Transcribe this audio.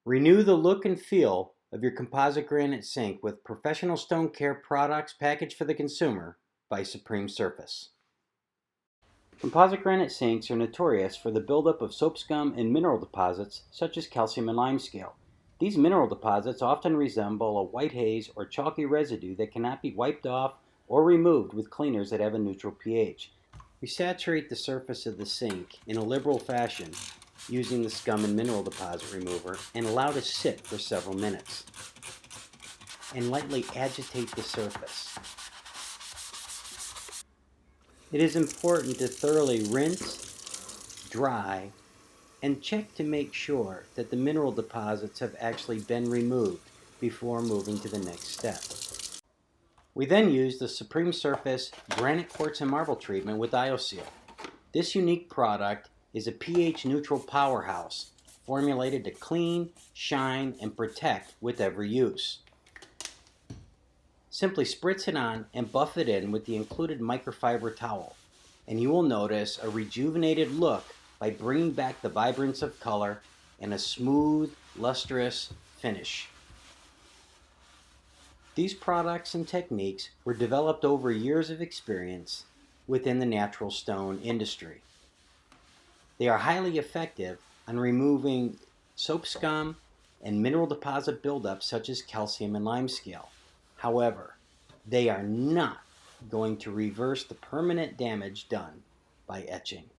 Renew the look and feel of your composite granite sink with professional stone care products packaged for the consumer by Supreme Surface. Composite granite sinks are notorious for the buildup of soap scum and mineral deposits such as calcium and limescale. These mineral deposits often resemble a white haze or chalky residue that cannot be wiped off or removed with cleaners that have a neutral pH. We saturate the surface of the sink in a liberal fashion using the scum and mineral deposit remover and allow to sit for several minutes. And lightly agitate the surface. It is important to thoroughly rinse, dry, and check to make sure that the mineral deposits have actually been removed before moving to the next step. We then use the Supreme Surface Granite Quartz and Marble treatment with IOSeal. This unique product is a pH neutral powerhouse formulated to clean, shine, and protect with every use. Simply spritz it on and buff it in with the included microfiber towel, and you will notice a rejuvenated look by bringing back the vibrance of color and a smooth, lustrous finish. These products and techniques were developed over years of experience within the natural stone industry. They are highly effective on removing soap scum and mineral deposit buildup such as calcium and limescale. However, they are not going to reverse the permanent damage done by etching.